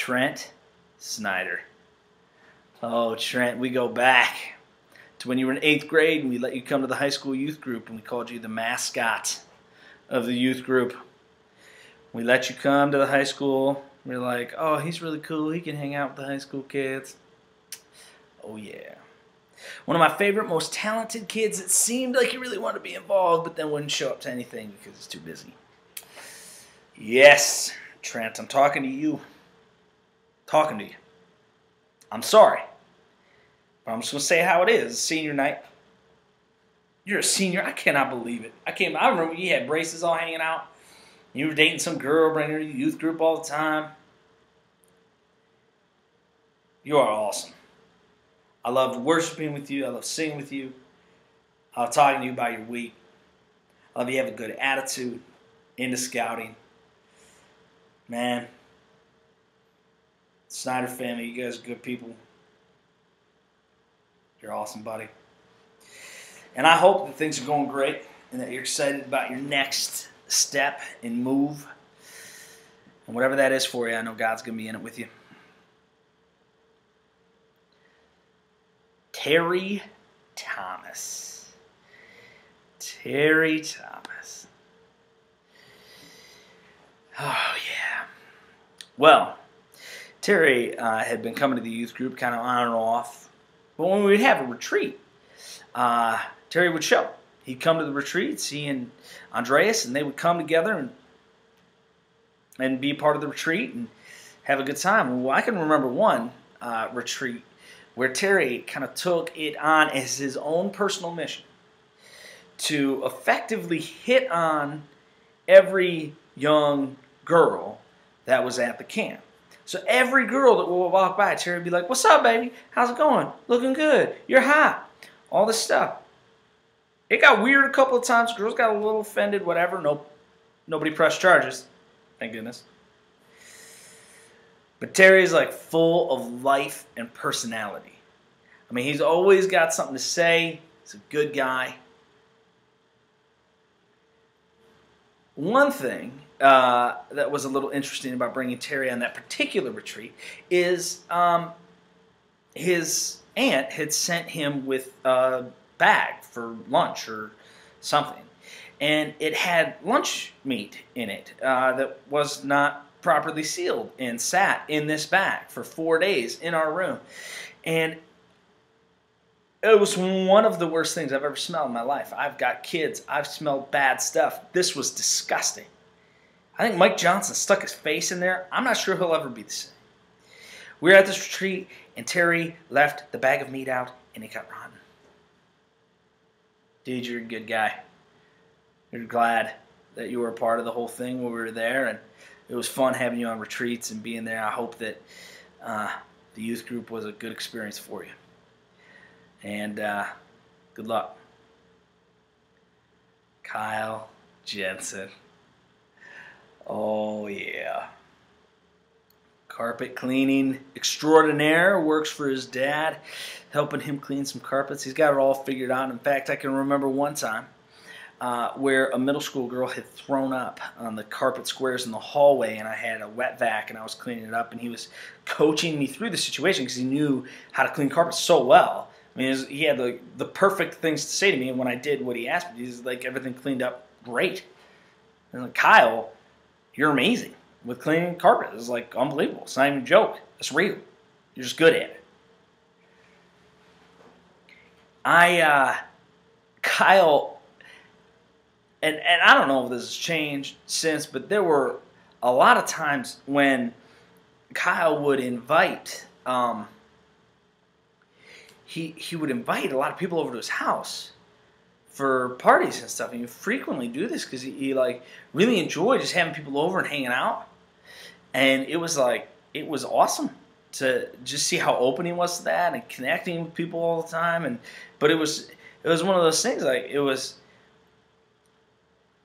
Trent Snyder. Oh, Trent, we go back to when you were in 8th grade and we let you come to the high school youth group and we called you the mascot of the youth group. We let you come to the high school. We were like, oh, he's really cool. He can hang out with the high school kids. Oh, yeah. One of my favorite, most talented kids that seemed like he really wanted to be involved but then wouldn't show up to anything because he's too busy. Yes, Trent, I'm talking to you. Talking to you. I'm sorry. But I'm just going to say how it is. Senior night. You're a senior. I cannot believe it. I remember you had braces all hanging out. You were dating some girl, bringing her to the youth group all the time. You are awesome. I loved worshiping with you. I love singing with you. I love talking to you about your week. I love you have a good attitude, into scouting. Man, Snyder family, you guys are good people. You're awesome, buddy. And I hope that things are going great and that you're excited about your next step and move. And whatever that is for you, I know God's going to be in it with you. Terry Thomas. Terry Thomas. Oh, yeah. Well, Terry had been coming to the youth group kind of on and off. But when we would have a retreat, Terry would show. He'd come to the retreats, he and Andreas, and they would come together and be a part of the retreat and have a good time. Well, I can remember one retreat where Terry kind of took it on as his own personal mission to effectively hit on every young girl that was at the camp. So every girl that would walk by, Terry would be like, what's up, baby? How's it going? Looking good. You're hot. All this stuff. It got weird a couple of times. Girls got a little offended, whatever. Nope. Nobody pressed charges. Thank goodness. But Terry's like full of life and personality. I mean, he's always got something to say. He's a good guy. One thing that was a little interesting about bringing Terry on that particular retreat is his aunt had sent him with a bag for lunch or something. And it had lunch meat in it that was not properly sealed and sat in this bag for 4 days in our room. And it was one of the worst things I've ever smelled in my life. I've got kids. I've smelled bad stuff. This was disgusting. I think Mike Johnson stuck his face in there. I'm not sure he'll ever be the same. We were at this retreat, and Terry left the bag of meat out, and it got rotten. Dude, you're a good guy. You're glad that you were a part of the whole thing when we were there, and it was fun having you on retreats and being there. I hope that the youth group was a good experience for you. And good luck. Kyle Jensen. Oh, yeah. Carpet cleaning extraordinaire, works for his dad, helping him clean some carpets. He's got it all figured out. In fact, I can remember one time where a middle school girl had thrown up on the carpet squares in the hallway, and I had a wet vac, and I was cleaning it up, and he was coaching me through the situation because he knew how to clean carpets so well. I mean, he had the perfect things to say to me, and when I did what he asked me, he's like, everything cleaned up great. And I'm like, Kyle, you're amazing with cleaning carpet. It's like unbelievable. It's not even a joke. It's real. You're just good at it. Kyle, and I don't know if this has changed since, but there were a lot of times when Kyle would invite, he would invite a lot of people over to his house for parties and stuff. And he frequently do this because he like really enjoyed just having people over and hanging out. And it was awesome to just see how open he was to that and connecting with people all the time. But it was one of those things, like it was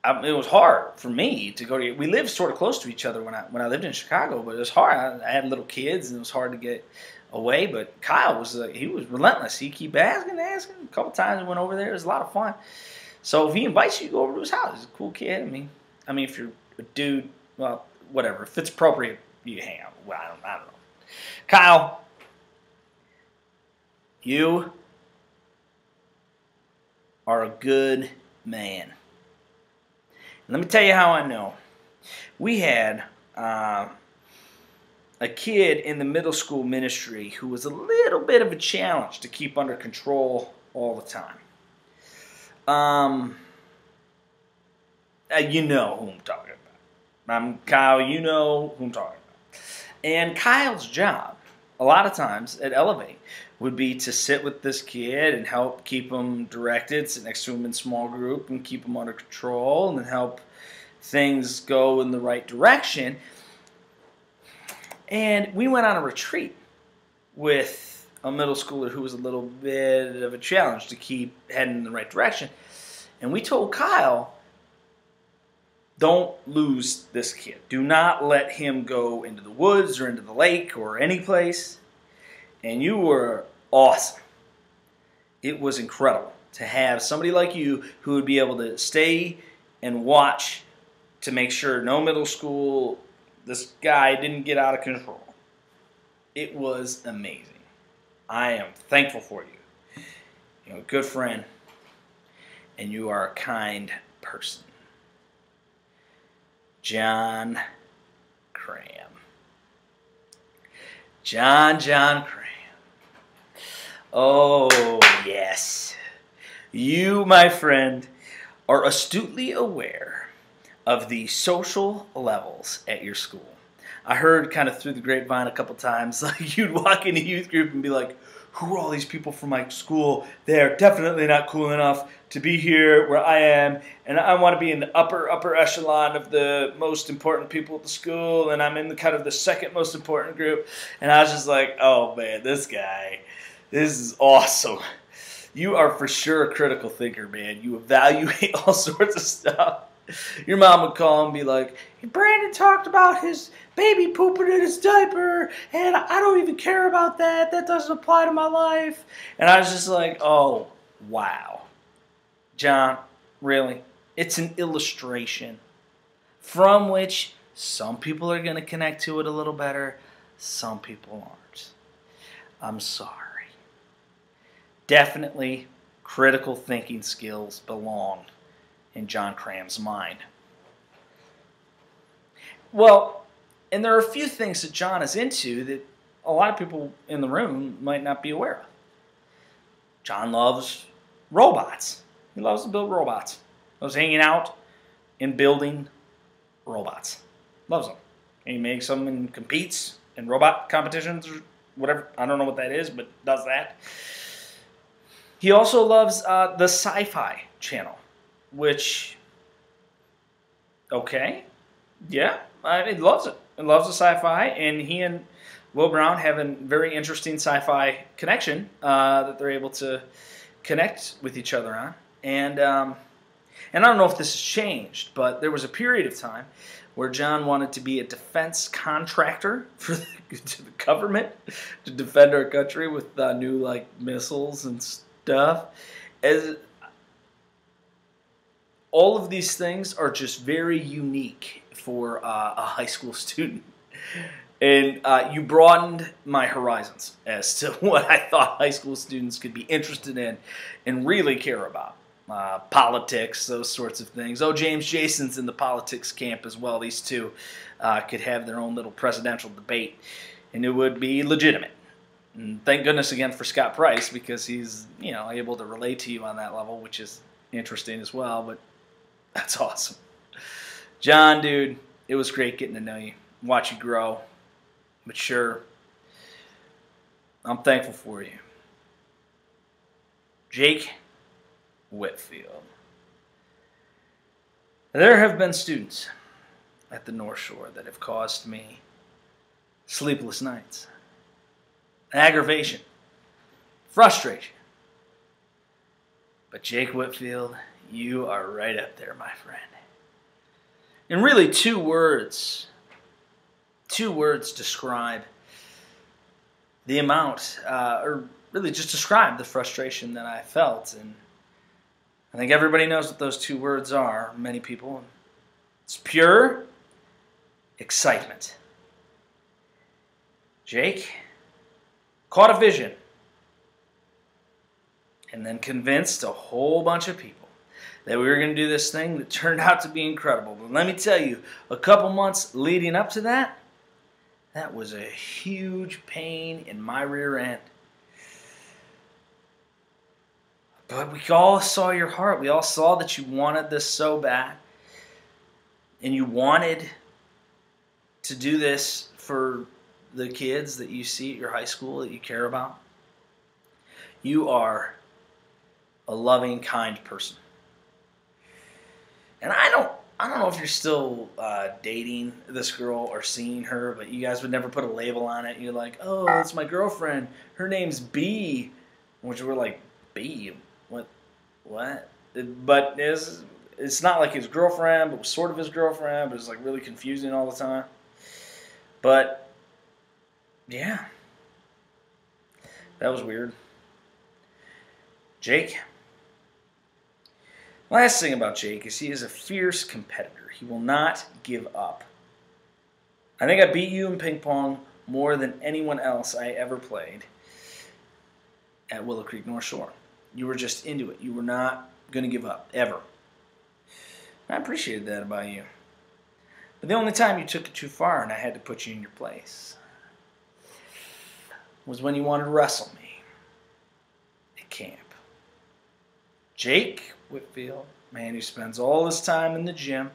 hard for me to go to. We lived sort of close to each other when I lived in Chicago, but it was hard. I had little kids, and it was hard to get away. But Kyle was he was relentless. He kept asking. A couple times we went over there. It was a lot of fun. So if he invites you to go over to his house, he's a cool kid. I mean, if you're a dude, well, whatever. If it's appropriate, you hang out. Well, I don't know. Kyle, you are a good man. And let me tell you how I know. We had a kid in the middle school ministry who was a little bit of a challenge to keep under control all the time. You know who I'm talking about. Kyle, you know who I'm talking about. And Kyle's job, a lot of times at Elevate, would be to sit with this kid and help keep him directed, sit next to him in small group and keep him under control and help things go in the right direction. And we went on a retreat with a middle schooler who was a little bit of a challenge to keep heading in the right direction. And we told Kyle, don't lose this kid. Do not let him go into the woods or into the lake or any place. And you were awesome. It was incredible to have somebody like you who would be able to stay and watch to make sure no middle school, this guy didn't get out of control. It was amazing. I am thankful for you. You're a good friend, and you are a kind person. John Cram. John Cram. Oh, yes. You, my friend, are astutely aware of the social levels at your school. I heard kind of through the grapevine a couple times, like you'd walk into youth group and be like, who are all these people from my school? They're definitely not cool enough to be here where I am, and I want to be in the upper echelon of the most important people at the school, and I'm in the kind of the second most important group. And I was just like, oh man, this is awesome. You are for sure a critical thinker, man. You evaluate all sorts of stuff. Your mom would call and be like, Brandon talked about his baby pooping in his diaper, and I don't even care about that. That doesn't apply to my life. And I was just like, oh, wow. John, really? It's an illustration from which some people are going to connect to it a little better, some people aren't. I'm sorry. Definitely critical thinking skills belong in John Cram's mind. Well, and there are a few things that John is into that a lot of people in the room might not be aware of. John loves robots. He loves to build robots. Loves hanging out and building robots. Loves them. And he makes them and competes in robot competitions or whatever. I don't know what that is, but does that. He also loves the Sci-Fi Channel, which, okay, yeah, he loves it. He loves the sci-fi, and he and Will Brown have a very interesting sci-fi connection that they're able to connect with each other on. And I don't know if this has changed, but there was a period of time where John wanted to be a defense contractor for to the government to defend our country with new missiles and stuff. All of these things are just very unique for a high school student. And you broadened my horizons as to what I thought high school students could be interested in and really care about. Politics, those sorts of things. Oh, James Jason's in the politics camp as well. These two could have their own little presidential debate, and it would be legitimate. And thank goodness again for Scott Price, because he's able to relate to you on that level, which is interesting as well. But that's awesome. John, dude, it was great getting to know you, watch you grow, mature. I'm thankful for you. Jake Whitfield. There have been students at the North Shore that have caused me sleepless nights, aggravation, frustration. But Jake Whitfield, you are right up there, my friend. And really, two words describe the amount, or really just describe the frustration that I felt. And I think everybody knows what those two words are, many people. It's pure excitement. Jake caught a vision and then convinced a whole bunch of people that we were going to do this thing that turned out to be incredible. But let me tell you, a couple months leading up to that, that was a huge pain in my rear end. But we all saw your heart. We all saw that you wanted this so bad. And you wanted to do this for the kids that you see at your high school that you care about. You are a loving, kind person. And I don't know if you're still dating this girl or seeing her, but you guys would never put a label on it. You're like, oh, it's my girlfriend. Her name's B. Which we're like, B? What? But it's not like his girlfriend, but it was sort of his girlfriend, but it was like really confusing all the time. But, yeah. That was weird. Jake. Last thing about Jake is he is a fierce competitor. He will not give up. I think I beat you in ping pong more than anyone else I ever played at Willow Creek North Shore. You were just into it. You were not going to give up, ever. I appreciated that about you. But the only time you took it too far and I had to put you in your place was when you wanted to wrestle me at camp. Jake Whitfield, man who spends all his time in the gym,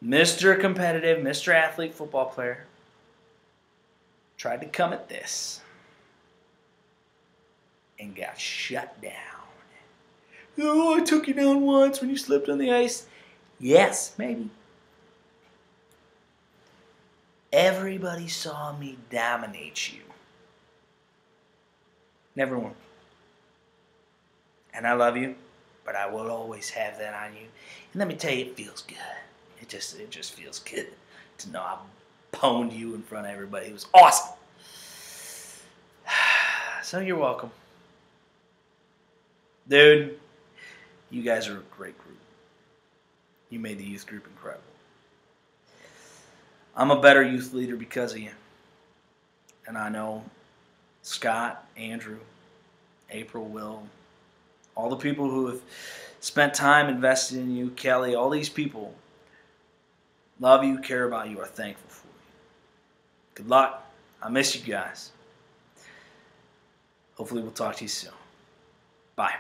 Mr. Competitive, Mr. Athlete football player, tried to come at this and got shut down. Oh, I took you down once when you slipped on the ice. Yes, maybe. Everybody saw me dominate you. Never won. And I love you, but I will always have that on you. And let me tell you, it feels good. It just feels good to know I pwned you in front of everybody. It was awesome. So you're welcome. Dude, you guys are a great group. You made the youth group incredible. I'm a better youth leader because of you. And I know Scott, Andrew, April, Will, all the people who have spent time invested in you, Kelly, all these people love you, care about you, are thankful for you. Good luck. I miss you guys. Hopefully we'll talk to you soon. Bye.